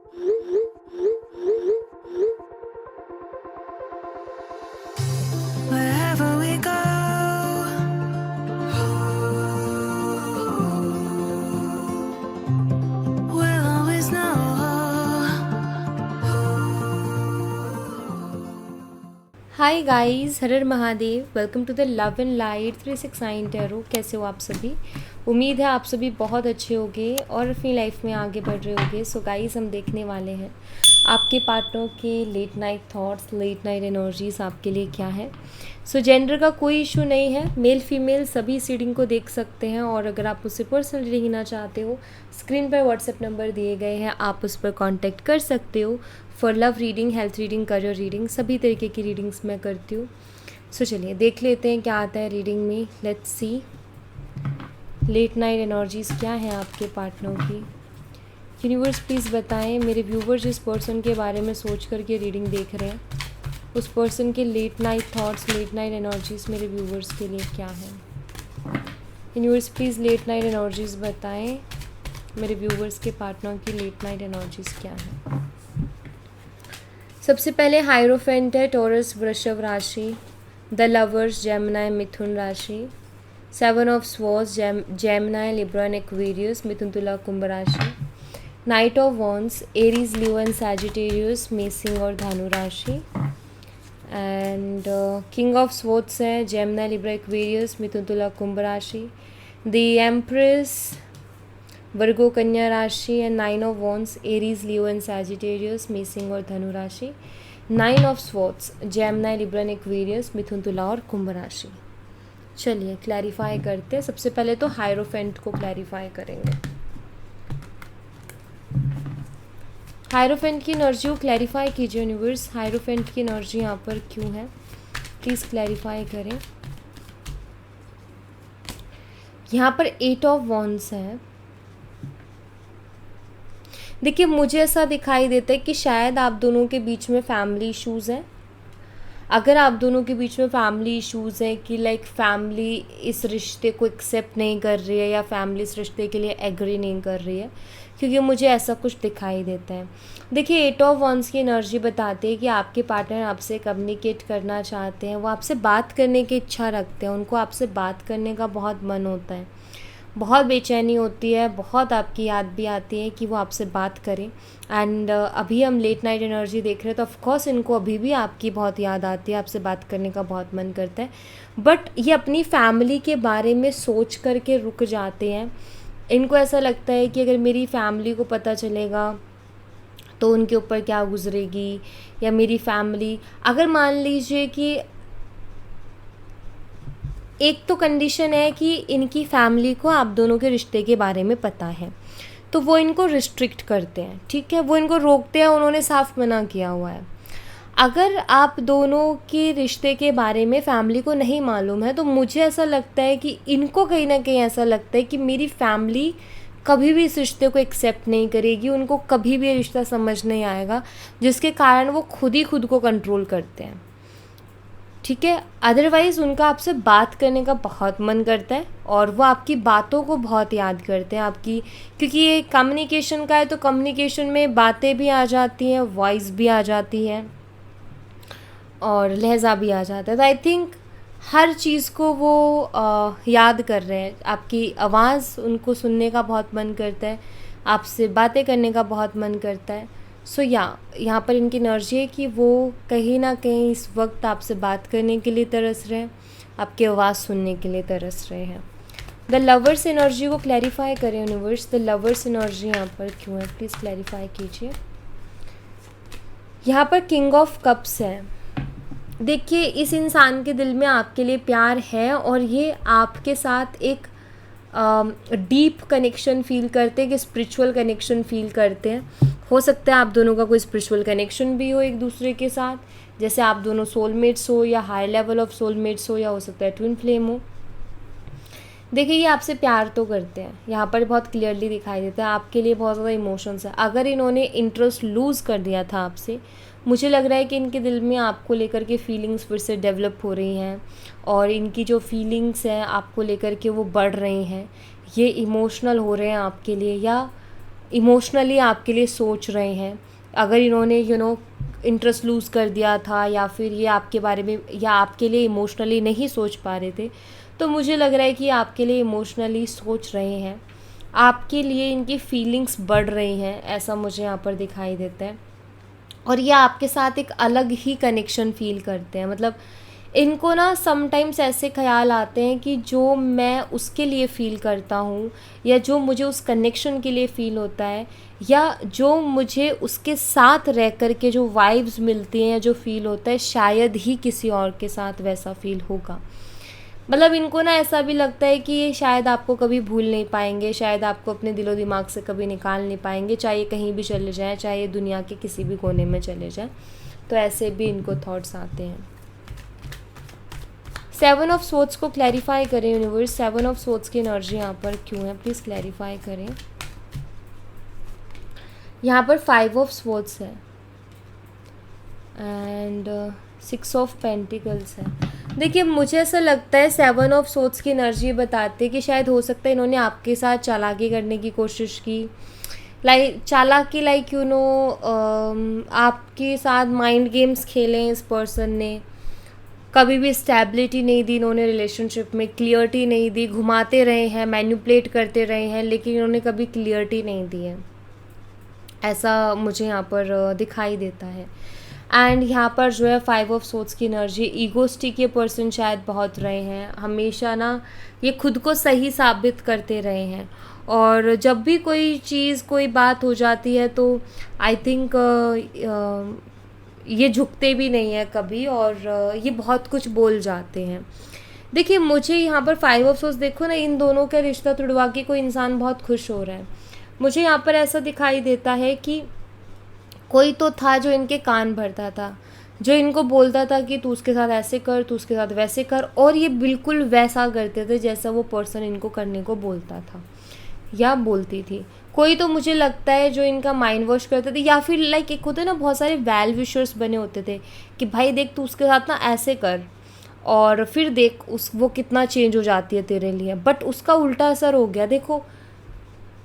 Wherever we go, we'll always know. Hi guys, Har Har Mahadev. Welcome to the love and light 369 tarot. कैसे हो आप सभी? उम्मीद है आप सभी बहुत अच्छे होंगे और अपनी लाइफ में आगे बढ़ रहे होंगे। सो गाइस, हम देखने वाले हैं आपके पार्टनर के late night thoughts, late night energies आपके लिए क्या है। सो जेंडर का कोई इशू नहीं है, मेल फीमेल सभी इस रीडिंग को देख सकते हैं। और अगर आप उससे पर्सनल रीडिंग लेना चाहते हो, स्क्रीन पर व्हाट्सएप नंबर दिए गए हैं, आप उस पर कॉन्टैक्ट कर सकते हो। For love reading, health reading, career reading, सभी तरीके की रीडिंग्स मैं करती हूँ। सो चलिए देख लेते हैं क्या आता है रीडिंग में। Let's see late night energies क्या है आपके पार्टनर की। यूनिवर्स प्लीज़ बताएं, मेरे व्यूवर जिस पर्सन के बारे में सोच करके रीडिंग देख रहे हैं, उस पर्सन के late night thoughts, late night energies मेरे व्यूवर्स के लिए क्या है। Universe please late night energies बताएं, मेरे व्यूवर्स के पार्टनर की लेट नाइट एनर्जीज क्या है। सबसे पहले हायरोफेंट है टॉरस वृषभ राशि, द लवर्स जेमिनी मिथुन राशि, 7 of swords Gemini Libra and Aquarius मिथुन तुला कुंभ राशि, knight of wands Aries Leo and Sagittarius मेषिंग और धनु राशि, एंड किंग ऑफ स्वॉर्ड्स है जेमिनी लिब्रा एक्वेरियस मिथुन तुला कुंभ राशि, द एम्प्रेस वर्गो कन्या राशि and 9 of wands Aries Leo and Sagittarius मेषिंग और धनु राशि, 9 of swords Gemini Libra and Aquarius मिथुन तुला और कुंभ राशि। चलिए क्लैरिफाई करते हैं। सबसे पहले तो हायरोफेंट को क्लैरिफाई करेंगे। हायरोफेंट की एनर्जी को क्लैरिफाई कीजिए यूनिवर्स। हायरोफेंट की एनर्जी यहाँ पर क्यों है, प्लीज़ क्लैरिफाई करें। यहाँ पर 8 ऑफ वॉन्ड्स है। देखिए, मुझे ऐसा दिखाई देता है कि शायद आप दोनों के बीच में फैमिली इश्यूज़ हैं। अगर आप दोनों के बीच में फैमिली इश्यूज़ हैं कि लाइक फैमिली इस रिश्ते को एक्सेप्ट नहीं कर रही है या फैमिली इस रिश्ते के लिए एग्री नहीं कर रही है, क्योंकि मुझे ऐसा कुछ दिखाई देता है। देखिए, 8 ऑफ वॉन्ड्स की एनर्जी बताती है कि आपके पार्टनर आपसे कम्युनिकेट करना चाहते हैं, वो आपसे बात करने की इच्छा रखते हैं, उनको आपसे बात करने का बहुत मन होता है, बहुत बेचैनी होती है, बहुत आपकी याद भी आती है कि वो आपसे बात करें। एंड अभी हम लेट नाइट एनर्जी देख रहे हैं तो ऑफकोर्स इनको अभी भी आपकी बहुत याद आती है, आपसे बात करने का बहुत मन करता है। बट ये अपनी फैमिली के बारे में सोच करके रुक जाते हैं। इनको ऐसा लगता है कि अगर मेरी फैमिली को पता चलेगा तो उनके ऊपर क्या गुजरेगी, या मेरी फैमिली, अगर मान लीजिए कि एक तो कंडीशन है कि इनकी फैमिली को आप दोनों के रिश्ते के बारे में पता है, तो वो इनको रिस्ट्रिक्ट करते हैं, ठीक है, वो इनको रोकते हैं, उन्होंने साफ मना किया हुआ है। अगर आप दोनों के रिश्ते के बारे में फैमिली को नहीं मालूम है, तो मुझे ऐसा लगता है कि इनको कहीं ना कहीं ऐसा लगता है कि मेरी फैमिली कभी भी इस रिश्ते को एक्सेप्ट नहीं करेगी, उनको कभी भी ये रिश्ता समझ नहीं आएगा, जिसके कारण वो खुद ही खुद को कंट्रोल करते हैं, ठीक है। अदरवाइज़ उनका आपसे बात करने का बहुत मन करता है और वो आपकी बातों को बहुत याद करते हैं आपकी, क्योंकि ये कम्युनिकेशन का है, तो कम्युनिकेशन में बातें भी आ जाती हैं, वॉइस भी आ जाती है और लहजा भी आ जाता है। तो आई थिंक हर चीज़ को वो याद कर रहे हैं। आपकी आवाज़ उनको सुनने का बहुत मन करता है, आपसे बातें करने का बहुत मन करता है। सो यहाँ पर इनकी एनर्जी है कि वो कहीं ना कहीं इस वक्त आपसे बात करने के लिए तरस रहे हैं, आपकी आवाज़ सुनने के लिए तरस रहे हैं। द लवर्स एनर्जी को क्लैरिफाई करें यूनिवर्स। द लवर्स एनर्जी यहाँ पर क्यों है, प्लीज़ क्लैरिफाई कीजिए। यहाँ पर किंग ऑफ कप्स है। देखिए, इस इंसान के दिल में आपके लिए प्यार है और ये आपके साथ एक डीप कनेक्शन फील करते हैं, कि स्पिरिचुअल कनेक्शन फील करते हैं। हो सकता है आप दोनों का कोई स्पिरिचुअल कनेक्शन भी हो एक दूसरे के साथ, जैसे आप दोनों सोलमेट्स हो या हाई लेवल ऑफ सोलमेट्स हो, या हो सकता है ट्विन फ्लेम हो। देखिए, ये आपसे प्यार तो करते हैं, यहाँ पर बहुत क्लियरली दिखाई देता है, आपके लिए बहुत ज़्यादा इमोशंस है। अगर इन्होंने इंटरेस्ट लूज़ कर दिया था आपसे, मुझे लग रहा है कि इनके दिल में आपको लेकर के फीलिंग्स फिर से डेवलप हो रही हैं, और इनकी जो फीलिंग्स हैं आपको लेकर के वो बढ़ रही हैं, ये इमोशनल हो रहे हैं आपके लिए, या इमोशनली आपके लिए सोच रहे हैं। अगर इन्होंने इंटरेस्ट लूज़ कर दिया था, या फिर ये आपके बारे में या आपके लिए इमोशनली नहीं सोच पा रहे थे, तो मुझे लग रहा है कि आपके लिए इमोशनली सोच रहे हैं, आपके लिए इनकी फीलिंग्स बढ़ रही हैं, ऐसा मुझे यहाँ पर दिखाई देता है। और ये आपके साथ एक अलग ही कनेक्शन फ़ील करते हैं। मतलब इनको ना समटाइम्स ऐसे ख़्याल आते हैं कि जो मैं उसके लिए फ़ील करता हूँ, या जो मुझे उस कनेक्शन के लिए फ़ील होता है, या जो मुझे उसके साथ रह कर के जो वाइब्स मिलती हैं या जो फ़ील होता है, शायद ही किसी और के साथ वैसा फ़ील होगा। मतलब इनको ना ऐसा भी लगता है कि ये शायद आपको कभी भूल नहीं पाएंगे, शायद आपको अपने दिलो दिमाग से कभी निकाल नहीं पाएंगे, चाहे ये कहीं भी चले जाएं, चाहे ये दुनिया के किसी भी कोने में चले जाएं। तो ऐसे भी इनको थॉट्स आते हैं। 7 ऑफ सोर्ड्स को क्लैरिफाई करें यूनिवर्स। 7 ऑफ सोर्ड्स की एनर्जी यहाँ पर क्यों है, प्लीज़ क्लैरिफाई करें। यहाँ पर 5 ऑफ सोर्ड्स है एंड 6 ऑफ पेंटिकल्स है। देखिए मुझे ऐसा लगता है 7 ऑफ सोर्ड्स की एनर्जी बताते हैं कि शायद हो सकता है इन्होंने आपके साथ चालाकी करने की कोशिश की, चालाकी आपके साथ माइंड गेम्स खेले इस पर्सन ने। कभी भी स्टेबिलिटी नहीं दी इन्होंने रिलेशनशिप में, क्लियरिटी नहीं दी, घुमाते रहे हैं, मैनिपुलेट करते रहे हैं, लेकिन इन्होंने कभी क्लियरिटी नहीं दी है, ऐसा मुझे यहाँ पर दिखाई देता है। एंड यहाँ पर जो है 5 ऑफ सोर्ड्स की एनर्जी, ईगोस्टिक ये पर्सन शायद बहुत रहे हैं, हमेशा ना ये खुद को सही साबित करते रहे हैं, और जब भी कोई चीज़ कोई बात हो जाती है तो आई थिंक ये झुकते भी नहीं है कभी, और ये बहुत कुछ बोल जाते हैं। देखिए मुझे यहाँ पर 5 ऑफ सोर्ड्स, देखो ना इन दोनों का रिश्ता तुड़वा के कोई इंसान बहुत खुश हो रहा है। मुझे यहाँ पर ऐसा दिखाई देता है कि कोई तो था जो इनके कान भरता था, जो इनको बोलता था कि तू उसके साथ ऐसे कर, तू उसके साथ वैसे कर, और ये बिल्कुल वैसा करते थे जैसा वो पर्सन इनको करने को बोलता था या बोलती थी। कोई तो मुझे लगता है जो इनका माइंड वॉश करते थे, या फिर लाइक एक होते ना बहुत सारे वेल विशर्स बने होते थे कि भाई देख तू उसके साथ ना ऐसे कर, और फिर देख वो कितना चेंज हो जाती है तेरे लिए। बट उसका उल्टा असर हो गया। देखो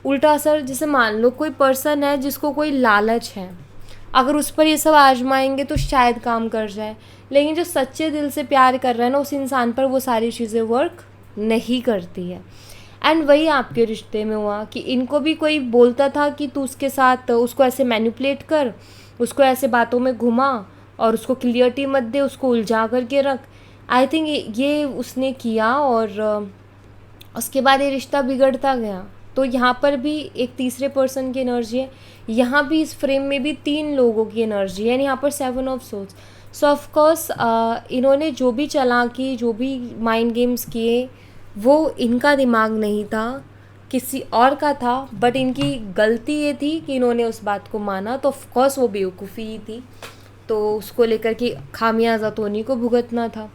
उल्टा असर, जैसे मान लो कोई पर्सन है जिसको कोई लालच है, अगर उस पर ये सब आजमाएंगे तो शायद काम कर जाए, लेकिन जो सच्चे दिल से प्यार कर रहा है ना उस इंसान पर वो सारी चीज़ें वर्क नहीं करती है। एंड वही आपके रिश्ते में हुआ कि इनको भी कोई बोलता था कि तू उसके साथ उसको ऐसे मैनिपुलेट कर, उसको ऐसे बातों में घुमा, और उसको क्लियरिटी मत दे, उसको उलझा करके रख। आई थिंक ये उसने किया, और उसके बाद ये रिश्ता बिगड़ता गया। तो यहाँ पर भी एक तीसरे पर्सन की एनर्जी है, यहाँ भी इस फ्रेम में भी 3 लोगों की एनर्जी है, यहाँ पर 7 ऑफ सोर्ड्स। सो ऑफकोर्स इन्होंने जो भी चालाकी, जो भी माइंड गेम्स किए, वो इनका दिमाग नहीं था, किसी और का था, बट इनकी गलती ये थी कि इन्होंने उस बात को माना, तो ऑफकोर्स वो बेवकूफ़ी ही थी, तो उसको लेकर के खामियाजा तो उन्हीं को भुगतना था।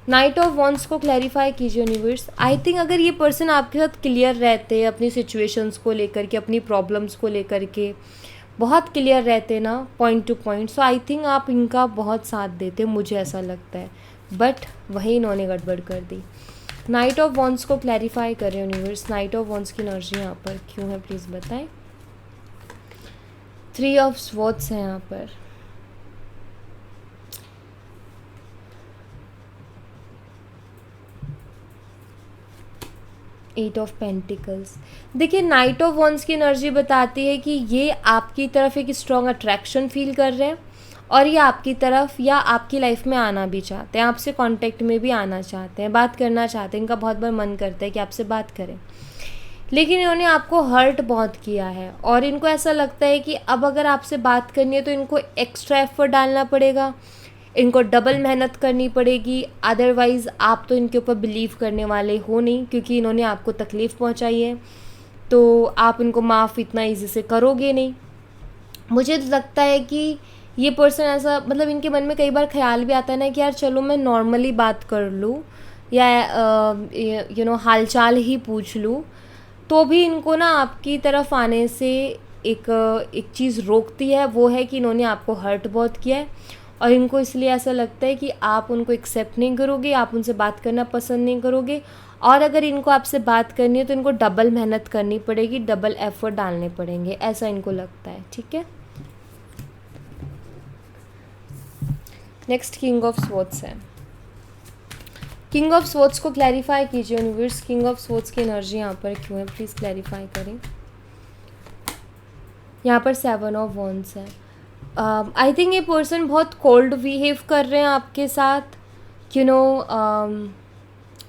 नाइट ऑफ वॉन्ड्स को क्लैरिफाई कीजिए यूनिवर्स। आई थिंक अगर ये पर्सन आपके साथ क्लियर रहते अपनी सिचुएशंस को लेकर के, अपनी प्रॉब्लम्स को लेकर के बहुत क्लियर रहते ना point two point, so I think आप इनका बहुत साथ देते, मुझे ऐसा लगता है। बट वही इन्होंने गड़बड़ कर दी। नाइट ऑफ वॉन्ड्स को क्लैरिफाई करें यूनिवर्स। नाइट ऑफ वॉन्ड्स की एनर्जी यहाँ पर क्यों है, प्लीज़ बताएं। 3 ऑफ स्वॉर्ड्स है यहाँ पर। Eight of pentacles. देखिए नाइट ऑफ वॉन्ड्स की एनर्जी बताती है कि ये आपकी तरफ एक स्ट्रॉन्ग अट्रैक्शन फील कर रहे हैं, और ये आपकी तरफ या आपकी लाइफ में आना भी चाहते हैं, आपसे कांटेक्ट में भी आना चाहते हैं, बात करना चाहते हैं। इनका बहुत बार मन करता है कि आपसे बात करें, लेकिन इन्होंने आपको हर्ट बहुत किया है, और इनको ऐसा लगता है कि अब अगर आपसे बात करनी है तो इनको एक्स्ट्रा एफर्ट डालना पड़ेगा, इनको डबल मेहनत करनी पड़ेगी, अदरवाइज़ आप तो इनके ऊपर बिलीव करने वाले हो नहीं, क्योंकि इन्होंने आपको तकलीफ़ पहुंचाई है, तो आप इनको माफ़ इतना इजी से करोगे नहीं। मुझे लगता है कि ये पर्सन ऐसा, मतलब इनके मन में कई बार ख्याल भी आता है ना कि यार चलो मैं नॉर्मली बात कर लूँ, या हालचाल ही पूछ लूँ, तो भी इनको ना आपकी तरफ आने से एक चीज़ रोकती है, वो है कि इन्होंने आपको हर्ट बहुत किया है, और इनको इसलिए ऐसा लगता है कि आप उनको एक्सेप्ट नहीं करोगे, आप उनसे बात करना पसंद नहीं करोगे, और अगर इनको आपसे बात करनी है तो इनको डबल मेहनत करनी पड़ेगी, डबल एफर्ट डालने पड़ेंगे, ऐसा इनको लगता है, ठीक है। नेक्स्ट किंग ऑफ स्वॉर्ड्स है। किंग ऑफ स्वॉर्ड्स को क्लैरिफाई कीजिए यूनिवर्स, किंग ऑफ स्वॉर्ड्स की एनर्जी यहाँ पर क्यों है, प्लीज़ क्लैरिफाई करें। यहाँ पर 7 ऑफ वॉन्ड्स है। आई थिंक ये पर्सन बहुत कोल्ड बिहेव कर रहे हैं आपके साथ, यू नो,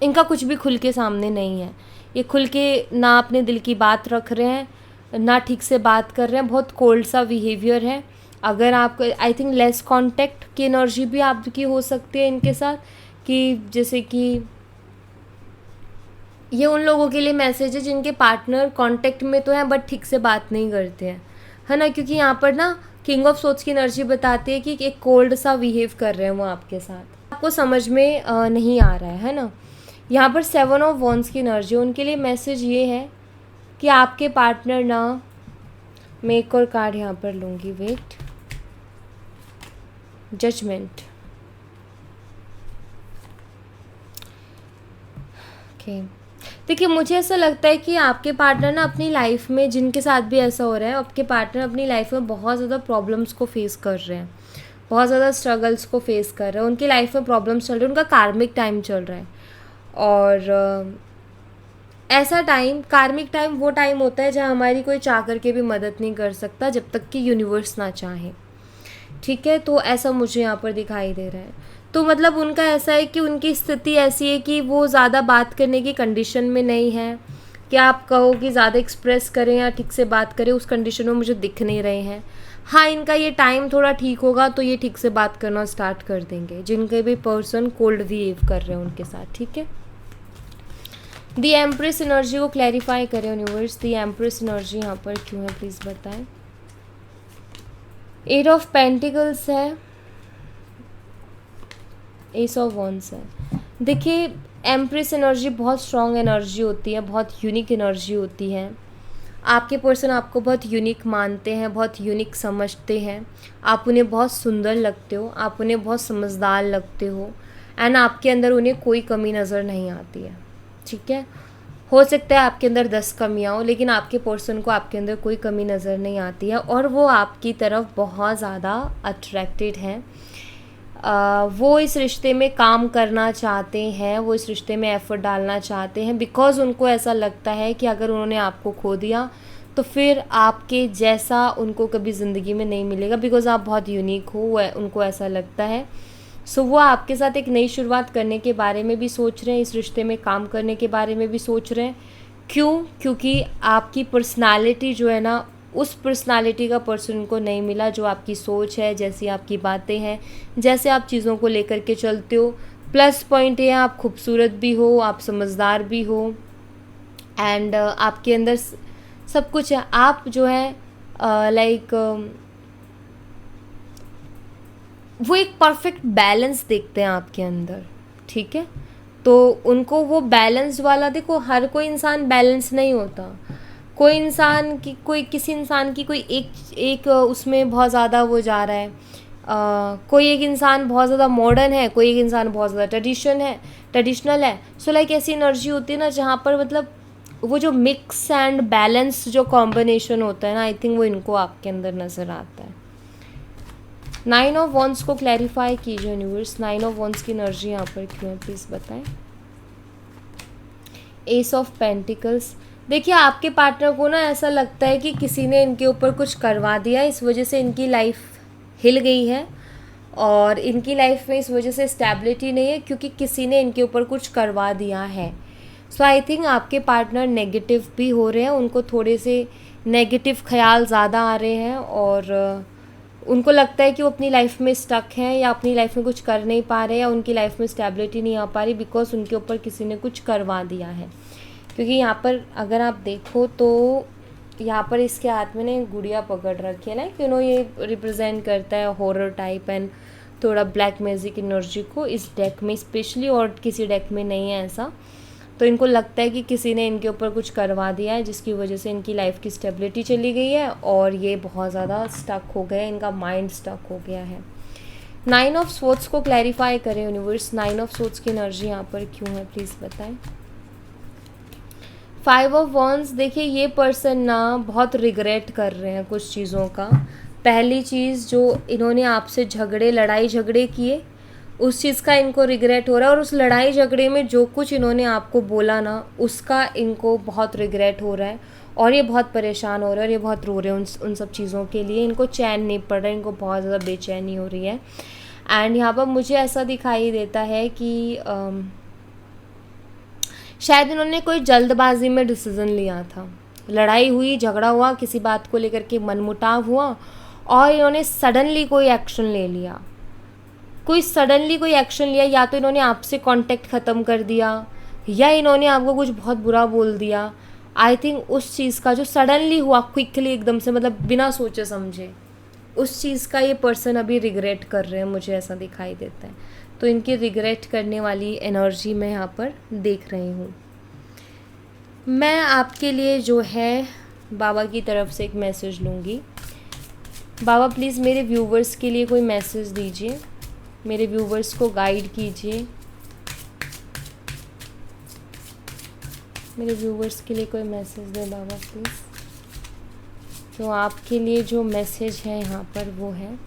इनका कुछ भी खुल के सामने नहीं है, ये खुल के ना अपने दिल की बात रख रहे हैं, ना ठीक से बात कर रहे हैं, बहुत कोल्ड सा बिहेवियर है। अगर आपको, आई थिंक लेस कांटेक्ट की एनर्जी भी आपकी हो सकती है इनके साथ, कि जैसे कि ये उन लोगों के लिए मैसेज है जिनके पार्टनर कांटेक्ट में तो हैं बट ठीक से बात नहीं करते हैं, है ना, क्योंकि यहाँ पर ना किंग ऑफ सोर्ड्स की एनर्जी बताती है कि एक कोल्ड सा बिहेव कर रहे हैं वो आपके साथ, आपको समझ में नहीं आ रहा है ना। यहाँ पर 7 ऑफ वॉन्ड्स की एनर्जी, उनके लिए मैसेज ये है कि आपके पार्टनर ना, मैं एक और कार्ड यहाँ पर लूँगी, वेट, जजमेंट, ओके। देखिए मुझे ऐसा लगता है कि आपके पार्टनर ना अपनी लाइफ में, जिनके साथ भी ऐसा हो रहा है, आपके पार्टनर अपनी लाइफ में बहुत ज़्यादा प्रॉब्लम्स को फेस कर रहे हैं, बहुत ज़्यादा स्ट्रगल्स को फेस कर रहे हैं, उनकी लाइफ में प्रॉब्लम्स चल रहे हैं, उनका कार्मिक टाइम चल रहा है। और ऐसा टाइम, कार्मिक टाइम वो टाइम होता है जहाँ हमारी कोई चाह करके भी मदद नहीं कर सकता जब तक कि यूनिवर्स ना चाहे, ठीक है। तो ऐसा मुझे यहाँ पर दिखाई दे रहा है। तो मतलब उनका ऐसा है कि उनकी स्थिति ऐसी है कि वो ज़्यादा बात करने की कंडीशन में नहीं है, कि आप कहो कि ज़्यादा एक्सप्रेस करें या ठीक से बात करें, उस कंडीशन में मुझे दिख नहीं रहे हैं। हाँ, इनका ये टाइम थोड़ा ठीक होगा तो ये ठीक से बात करना स्टार्ट कर देंगे, जिनके भी पर्सन कोल्ड बिहेव कर रहे हैं उनके साथ, ठीक है। दी एम्प्रेस एनर्जी को क्लैरिफाई करें यूनिवर्स, दी एम्प्रेस एनर्जी यहाँ पर क्यों है, प्लीज़ बताएं। 8 ऑफ पेंटिकल्स है, एस ऑफ वॉन्ड्स है। देखिए एम्प्रेस एनर्जी बहुत स्ट्रॉन्ग एनर्जी होती है, बहुत यूनिक एनर्जी होती है। आपके पर्सन आपको बहुत यूनिक मानते हैं, बहुत यूनिक समझते हैं, आप उन्हें बहुत सुंदर लगते हो, आप उन्हें बहुत समझदार लगते हो, एंड आपके अंदर उन्हें कोई कमी नज़र नहीं आती है, ठीक है। हो सकता है आपके अंदर 10 कमियाँ हो, लेकिन आपके पर्सन को आपके अंदर कोई कमी नज़र नहीं आती है, और वो आपकी तरफ बहुत ज़्यादा अट्रैक्टेड हैं। वो इस रिश्ते में काम करना चाहते हैं, वो इस रिश्ते में एफ़र्ट डालना चाहते हैं, बिकॉज़ उनको ऐसा लगता है कि अगर उन्होंने आपको खो दिया तो फिर आपके जैसा उनको कभी ज़िंदगी में नहीं मिलेगा, बिकॉज़ आप बहुत यूनिक हो, उनको ऐसा लगता है। सो वो आपके साथ एक नई शुरुआत करने के बारे में भी सोच रहे हैं, इस रिश्ते में काम करने के बारे में भी सोच रहे हैं। क्यों? क्योंकि आपकी पर्सनालिटी जो है ना, उस पर्सनालिटी का पर्सन को नहीं मिला जो आपकी सोच है, जैसी आपकी बातें हैं, जैसे आप चीज़ों को लेकर के चलते हो। प्लस पॉइंट ये है, आप खूबसूरत भी हो, आप समझदार भी हो, एंड आपके अंदर सब कुछ है। आप जो है लाइक वो एक परफेक्ट बैलेंस देखते हैं आपके अंदर, ठीक है। तो उनको वो बैलेंस वाला, देखो हर कोई इंसान बैलेंस नहीं होता, कोई इंसान की, कोई किसी इंसान की कोई एक उसमें बहुत ज़्यादा वो जा रहा है, कोई एक इंसान बहुत ज़्यादा मॉडर्न है, कोई एक इंसान बहुत ज़्यादा ट्रेडिशनल है। सो लाइक ऐसी एनर्जी होती है ना जहाँ पर मतलब वो जो मिक्स एंड बैलेंस जो कॉम्बिनेशन होता है ना, आई थिंक वो इनको आपके अंदर नज़र आता है। 9 ऑफ वॉन्ड्स को क्लैरिफाई कीजिए यूनिवर्स, 9 ऑफ वॉन्ड्स की एनर्जी यहाँ पर क्यों है, प्लीज़ बताएं। एस ऑफ पेंटिकल्स, देखिए आपके पार्टनर को ना ऐसा लगता है कि किसी ने इनके ऊपर कुछ करवा दिया, इस वजह से इनकी लाइफ हिल गई है, और इनकी लाइफ में इस वजह से स्टेबिलिटी नहीं है, क्योंकि किसी ने इनके ऊपर कुछ करवा दिया है। सो आई थिंक आपके पार्टनर नेगेटिव भी हो रहे हैं, उनको थोड़े से नेगेटिव ख्याल ज़्यादा आ रहे हैं, और उनको लगता है कि वो अपनी लाइफ में स्टक हैं, या अपनी लाइफ में कुछ कर नहीं पा रहे, या उनकी लाइफ में स्टेबिलिटी नहीं आ पा रही, बिकॉज उनके ऊपर किसी ने कुछ करवा दिया है। क्योंकि यहाँ पर अगर आप देखो तो यहाँ पर इसके हाथ में ना गुड़िया पकड़ रखी है ना, कि ये रिप्रेजेंट करता है हॉरर टाइप एंड थोड़ा ब्लैक मैजिक एनर्जी को इस डेक में स्पेशली, और किसी डेक में नहीं है ऐसा। तो इनको लगता है कि किसी ने इनके ऊपर कुछ करवा दिया है, जिसकी वजह से इनकी लाइफ की स्टेबिलिटी चली गई है, और ये बहुत ज़्यादा स्टक हो गए, इनका माइंड स्टक हो गया है। 9 ऑफ स्वॉर्ड्स को क्लैरिफाई करें यूनिवर्स, 9 ऑफ स्वॉर्ड्स की एनर्जी यहाँ पर क्यों है, प्लीज़ बताएं। फाइव ऑफ वॉन्स, देखिए ये पर्सन ना बहुत रिग्रेट कर रहे हैं कुछ चीज़ों का। पहली चीज़, जो इन्होंने आपसे लड़ाई झगड़े किए, उस चीज़ का इनको रिग्रेट हो रहा है, और उस लड़ाई झगड़े में जो कुछ इन्होंने आपको बोला ना, उसका इनको बहुत रिग्रेट हो रहा है, और ये बहुत परेशान हो रहे हैं, और ये बहुत रो रहे हैं उन सब चीज़ों के लिए। इनको चैन नहीं पड़ रहा है, इनको बहुत ज़्यादा बेचैनी हो रही है। एंड यहाँ पर मुझे ऐसा दिखाई देता है कि शायद इन्होंने कोई जल्दबाजी में डिसीज़न लिया था, लड़ाई हुई, झगड़ा हुआ, किसी बात को लेकर के मनमुटाव हुआ, और इन्होंने सडनली कोई एक्शन ले लिया। या तो इन्होंने आपसे कांटेक्ट ख़त्म कर दिया, या इन्होंने आपको कुछ बहुत बुरा बोल दिया। आई थिंक उस चीज़ का जो सडनली हुआ, क्विकली, एकदम से, मतलब बिना सोचे समझे, उस चीज़ का ये पर्सन अभी रिग्रेट कर रहे हैं, मुझे ऐसा दिखाई देता है। तो इनकी रिग्रेट करने वाली एनर्जी मैं यहाँ पर देख रही हूँ। मैं आपके लिए जो है बाबा की तरफ से एक मैसेज लूँगी। बाबा प्लीज़ मेरे व्यूवर्स के लिए कोई मैसेज दीजिए, मेरे व्यूवर्स को गाइड कीजिए, मेरे व्यूवर्स के लिए कोई मैसेज दे बाबा प्लीज़। तो आपके लिए जो मैसेज है यहाँ पर वो है,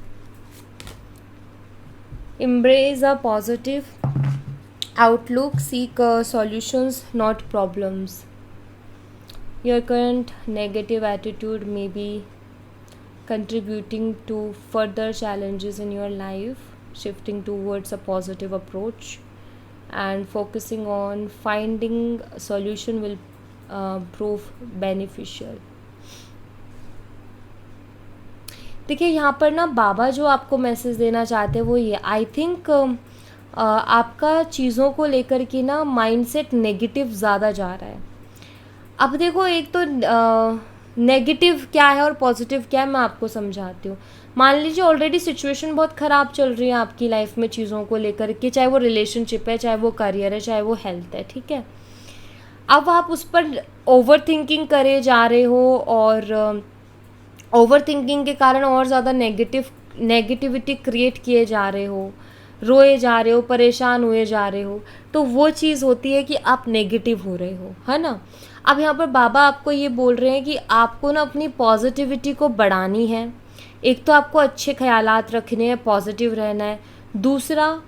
embrace a positive outlook, seek solutions not problems. Your current negative attitude may be contributing to further challenges in your life. Shifting towards a positive approach and focusing on finding a solution will prove beneficial. देखिए यहाँ पर ना बाबा जो आपको message देना चाहते हैं वो ये, आई थिंक आपका चीज़ों को लेकर के ना माइंडसेट नेगेटिव ज़्यादा जा रहा है। अब देखो, एक तो नेगेटिव क्या है और पॉजिटिव क्या है मैं आपको समझाती हूँ। मान लीजिए ऑलरेडी सिचुएशन बहुत ख़राब चल रही है आपकी लाइफ में चीज़ों को लेकर के, चाहे वो रिलेशनशिप है, चाहे वो करियर है, चाहे वो हेल्थ है, ठीक है। अब आप उस पर ओवर थिंकिंग करे जा रहे हो, और ओवर थिंकिंग के कारण और ज़्यादा नेगेटिविटी क्रिएट किए जा रहे हो, रोए जा रहे हो, परेशान हुए जा रहे हो, तो वो चीज़ होती है कि आप नेगेटिव हो रहे हो, है ना। अब यहाँ पर बाबा आपको ये बोल रहे हैं कि आपको ना अपनी पॉजिटिविटी को बढ़ानी है। एक तो आपको अच्छे ख्यालात रखने हैं, पॉजिटिव रहना है। दूसरा,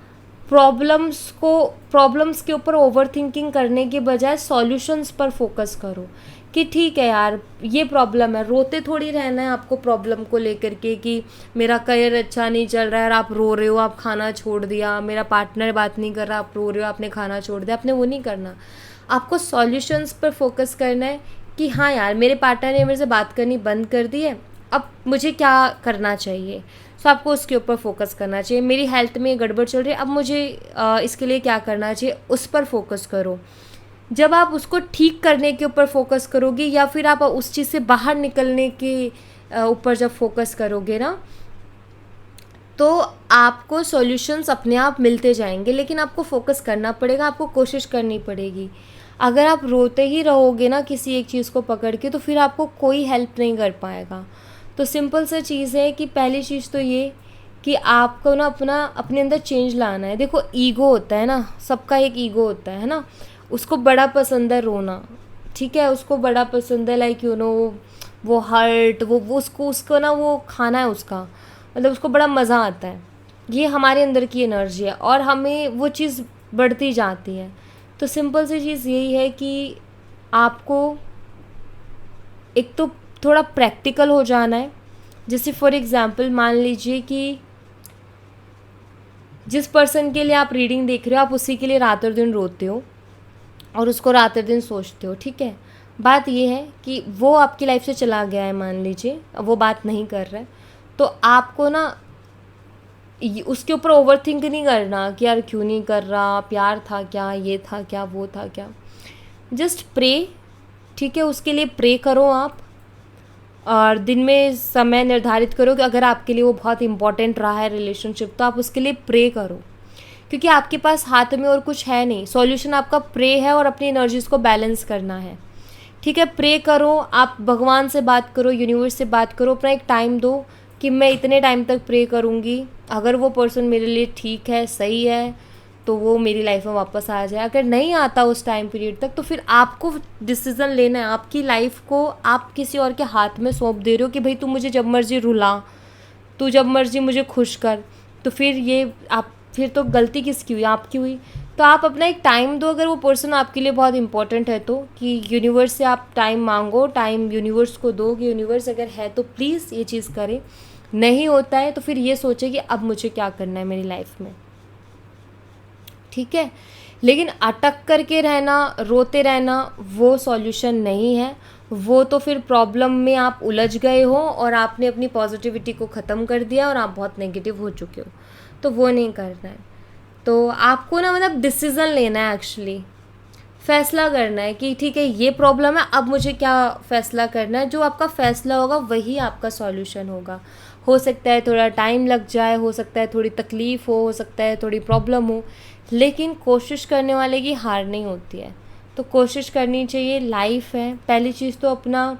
प्रॉब्लम्स के ऊपर ओवर थिंकिंग करने के बजाय सॉल्यूशंस पर फोकस करो कि ठीक है यार, ये प्रॉब्लम है, रोते थोड़ी रहना है आपको प्रॉब्लम को लेकर के कि मेरा करियर अच्छा नहीं चल रहा है और आप रो रहे हो, आप खाना छोड़ दिया, मेरा पार्टनर बात नहीं कर रहा, आप रो रहे हो, आपने खाना छोड़ दिया। आपने वो नहीं करना, आपको सॉल्यूशंस पर फोकस करना है कि हाँ यार, मेरे पार्टनर ने मेरे से बात करनी बंद कर दी है, अब मुझे क्या करना चाहिए। सो आपको उसके ऊपर फोकस करना चाहिए। मेरी हेल्थ में गड़बड़ चल रही है, अब मुझे इसके लिए क्या करना चाहिए, उस पर फोकस करो। जब आप उसको ठीक करने के ऊपर फोकस करोगे, या फिर आप उस चीज़ से बाहर निकलने के ऊपर जब फोकस करोगे ना, तो आपको सॉल्यूशंस अपने आप मिलते जाएंगे। लेकिन आपको फोकस करना पड़ेगा, आपको कोशिश करनी पड़ेगी। अगर आप रोते ही रहोगे ना किसी एक चीज़ को पकड़ के, तो फिर आपको कोई हेल्प नहीं कर पाएगा। तो सिंपल सा चीज़ है कि पहली चीज़ तो ये कि आपको ना अपने अंदर चेंज लाना है। देखो, ईगो होता है ना, सबका एक ईगो होता है ना, उसको बड़ा पसंद है रोना, ठीक है, उसको बड़ा पसंद है, लाइक यू नो, वो हर्ट, वो उसको ना वो खाना है उसका, मतलब उसको बड़ा मज़ा आता है। ये हमारे अंदर की एनर्जी है और हमें वो चीज़ बढ़ती जाती है। तो सिंपल सी चीज़ यही है कि आपको एक तो थोड़ा प्रैक्टिकल हो जाना है। जैसे फॉर एग्ज़ाम्पल मान लीजिए कि जिस पर्सन के लिए आप रीडिंग देख रहे हो, आप उसी के लिए रात और दिन रोते हो और उसको रात और दिन सोचते हो, ठीक है। बात ये है कि वो आपकी लाइफ से चला गया है, मान लीजिए अब वो बात नहीं कर रहा है, तो आपको ना उसके ऊपर ओवर थिंक नहीं करना कि यार क्यों नहीं कर रहा, प्यार था क्या, ये था क्या, वो था क्या। जस्ट प्रे, ठीक है, उसके लिए प्रे करो आप, और दिन में समय निर्धारित करो कि अगर आपके लिए वो बहुत इंपॉर्टेंट रहा है रिलेशनशिप, तो आप उसके लिए प्रे करो, क्योंकि आपके पास हाथ में और कुछ है नहीं। सॉल्यूशन आपका प्रे है और अपनी एनर्जीज़ को बैलेंस करना है, ठीक है। प्रे करो, आप भगवान से बात करो, यूनिवर्स से बात करो, अपना एक टाइम दो कि मैं इतने टाइम तक प्रे करूँगी, अगर वो पर्सन मेरे लिए ठीक है, सही है, तो वो मेरी लाइफ में वापस आ जाए। अगर नहीं आता उस टाइम पीरियड तक, तो फिर आपको डिसीज़न लेना है। आपकी लाइफ को आप किसी और के हाथ में सौंप दे रहे हो कि भाई तू मुझे जब मर्जी रुला, तू जब मर्जी मुझे खुश कर। तो फिर ये आप, फिर तो गलती किसकी हुई? आपकी हुई। तो आप अपना एक टाइम दो, अगर वो पर्सन आपके लिए बहुत इंपॉर्टेंट है तो, कि यूनिवर्स से आप टाइम मांगो, टाइम यूनिवर्स को दो कि यूनिवर्स अगर है तो प्लीज़ ये चीज़ करे। नहीं होता है तो फिर ये सोचे कि अब मुझे क्या करना है मेरी लाइफ में, ठीक है। लेकिन अटक करके रहना, रोते रहना, वो सॉल्यूशन नहीं है। वो तो फिर प्रॉब्लम में आप उलझ गए हो और आपने अपनी पॉजिटिविटी को ख़त्म कर दिया और आप बहुत नेगेटिव हो चुके हो, तो वो नहीं करना है। तो आपको ना मतलब डिसीज़न लेना है, एक्चुअली फ़ैसला करना है कि ठीक है ये प्रॉब्लम है, अब मुझे क्या फ़ैसला करना है। जो आपका फ़ैसला होगा वही आपका सॉल्यूशन होगा। हो सकता है थोड़ा टाइम लग जाए, हो सकता है थोड़ी तकलीफ़ हो सकता है थोड़ी प्रॉब्लम हो, लेकिन कोशिश करने वाले की हार नहीं होती है। तो कोशिश करनी चाहिए। लाइफ है, पहली चीज़ तो अपना,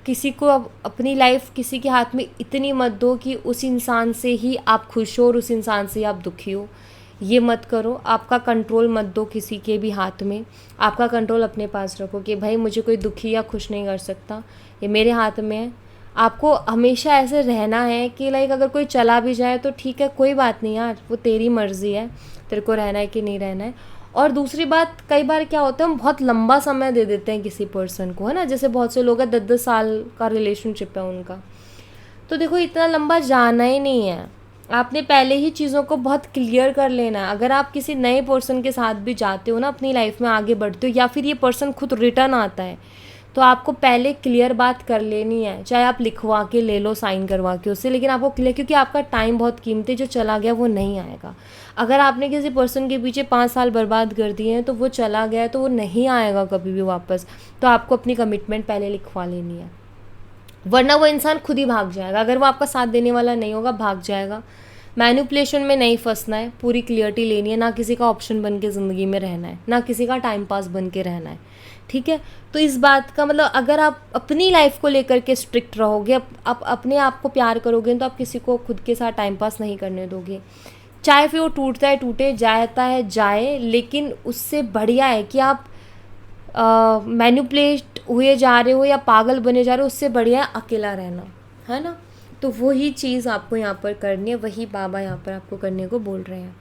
किसी को अपनी लाइफ किसी के हाथ में इतनी मत दो कि उस इंसान से ही आप खुश हो और उस इंसान से ही आप दुखी हो। ये मत करो। आपका कंट्रोल मत दो किसी के भी हाथ में। आपका कंट्रोल अपने पास रखो कि भाई मुझे कोई दुखी या खुश नहीं कर सकता, ये मेरे हाथ में है। आपको हमेशा ऐसे रहना है कि लाइक अगर कोई चला भी जाए तो ठीक है, कोई बात नहीं यार, वो तेरी मर्ज़ी है, तेरे को रहना है कि नहीं रहना है। और दूसरी बात, कई बार क्या होता है हम बहुत लंबा समय दे देते हैं किसी पर्सन को, है ना। जैसे बहुत से लोग हैं 10-10 साल का रिलेशनशिप है उनका, तो देखो इतना लंबा जाना ही नहीं है। आपने पहले ही चीज़ों को बहुत क्लियर कर लेना है। अगर आप किसी नए पर्सन के साथ भी जाते हो ना, अपनी लाइफ में आगे बढ़ते हो, या फिर ये पर्सन खुद रिटर्न आता है, तो आपको पहले क्लियर बात कर लेनी है। चाहे आप लिखवा के ले लो, साइन करवा के उससे, लेकिन आपको क्लियर, क्योंकि आपका टाइम बहुत कीमती, जो चला गया वो नहीं आएगा। अगर आपने किसी पर्सन के पीछे 5 साल बर्बाद कर दिए हैं तो वो चला गया है, तो वो नहीं आएगा कभी भी वापस। तो आपको अपनी कमिटमेंट पहले लिखवा लेनी है, वरना वो इंसान खुद ही भाग जाएगा। अगर वो आपका साथ देने वाला नहीं होगा, भाग जाएगा। मैनिपुलेशन में नहीं फंसना है, पूरी क्लियरिटी लेनी है। ना किसी का ऑप्शन बन के ज़िंदगी में रहना है, ना किसी का टाइम पास बन के रहना है, ठीक है। तो इस बात का मतलब, अगर आप अपनी लाइफ को लेकर के स्ट्रिक्ट रहोगे, आप अपने आप को प्यार करोगे, तो आप किसी को खुद के साथ टाइम पास नहीं करने दोगे। चाहे फिर वो टूटता है टूटे, जाता है जाए, लेकिन उससे बढ़िया है कि आप मैनिपुलेट हुए जा रहे हो या पागल बने जा रहे हो, उससे बढ़िया है अकेला रहना, है ना। तो वही चीज़ आपको यहाँ पर करनी है, वही बाबा यहाँ पर आपको करने को बोल रहे हैं।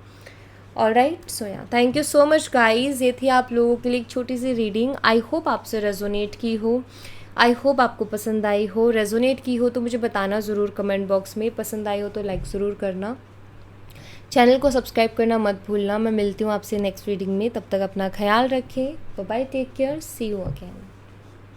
ऑलराइट, सो या thank you so much guys. ये थी आप लोगों के लिए एक छोटी सी रीडिंग। आई होप आपसे रेजोनेट की हो, आई होप आपको पसंद आई हो। रेजोनेट की हो तो मुझे बताना ज़रूर कमेंट बॉक्स में। पसंद आई हो तो लाइक ज़रूर करना, चैनल को सब्सक्राइब करना मत भूलना। मैं मिलती हूँ आपसे नेक्स्ट रीडिंग में, तब तक अपना ख्याल रखें। Bye bye, take care, see you again.